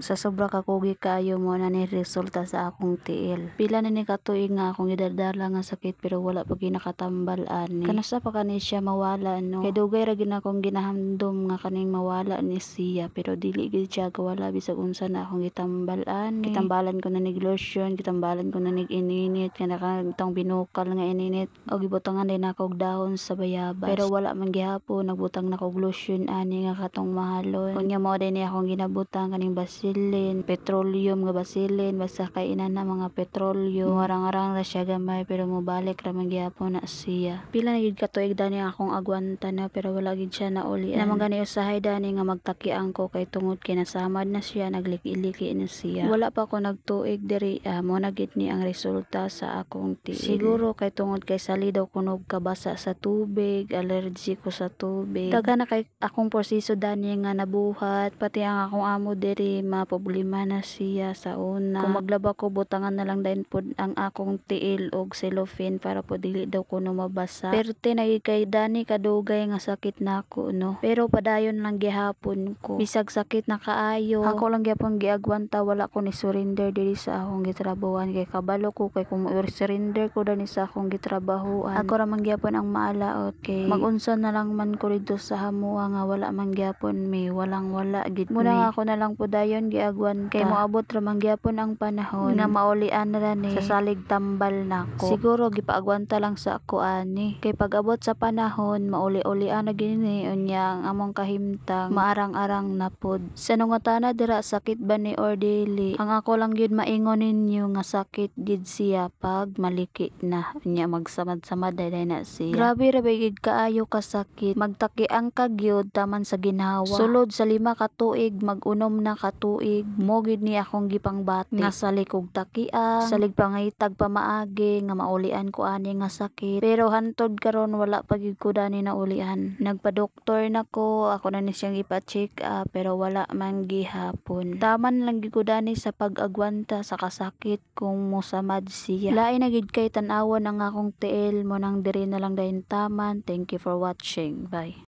sa sobra kakugi kaayo mo na ni resulta sa akong tiil. Pila na ni katuig nga akong idadala nga sakit pero wala pa ginakatambal ani. Kanusa pa kani siya mawala no? Kay dugay ra gid akong ginahamdom nga kaning mawala ni siya pero dili gid siya kawala bisag unsa na akong gitambal ani. Gitambalan ko na nig lotion, gitambalan ko na nig ininit kana itong binukal nga ininit o gibutangan din ako og dahon sa bayabas. Pero wala man gihapon nagbutang na kog lotion ani nga katong mahalon. Unya mao din ni akong ginabutang kaning Vaseline, petroleum nga Vaseline basta kay ina na mga petrolyo. Arang-arang ra siya gamay pero mobalik ra man gyapon na siya. Pila na gid katuig dani akong agwanta na pero wala gid siya naulian. Naman gani usahay dani nga magtakian ko kay tungod kay nasamad na siya nagliki-liki na siya. Wala pa ko nagtuig diri mo na gid ni ang resulta sa akong tiil. Siguro kay tungod kay salidaw kunog kabasa sa tubig, allergy ko sa tubig. Daghan na kay akong proseso dani nga nabuhat pati ang akong amo diri maproblema na siya sa una. Kung maglaba ko butangan na lang din pod ang akong tiil og cellophane para po dili daw kuno mabasa. Pero tinay kay dani kadugay nga sakit nako no. Pero padayon lang gihapon ko. Bisag sakit na kaayo. Ako lang gyapon giagwanta wala ko ni surrender diri sa akong gitrabahuan kay kabalo ko kay kung surrender ko dani sa akong gitrabahuan. Ako ra man gyapon ang maalaot kay mag-unsa na lang man ko dito sa hamuha nga wala man gyapon mi walang wala gid mi. Muna ako na lang podayon giagwan kay moabot ra man gyapon ang panahon nga maulian ra ni sa salig tambal nako. Siguro gipaagwanta lang sa ako ani kay pag-abot sa panahon mauli-ulian na gini unya ang among kahimtang maarang-arang na pod. Sa nungotana dira sakit ba ni or dili? Ang ako lang gyud maingon ninyo nga sakit gid siya pag maliki na unya magsamad-samad day na siya. Grabe ra gid kaayo ka sakit. Magtakiang ka gyud taman sa ginhawa. Sulod sa 5 ka tuig mag-unom na ka tuig mo gid ni akong gipangbati nga salig og takiang salig pangitag pamaagi nga maulian ko ani nga sakit. Pero hantod karon wala pa gid ko dani naulian. Nagpa-doktor nako ako na ni siyang ipa-check up pero wala man gihapon. Taman lang gid ko dani sa pag-agwanta sa kasakit kung mosamad siya. Lain na gid kay tan-awon ang akong tiil mo nang diri na lang dayon taman. Thank you for watching. Bye.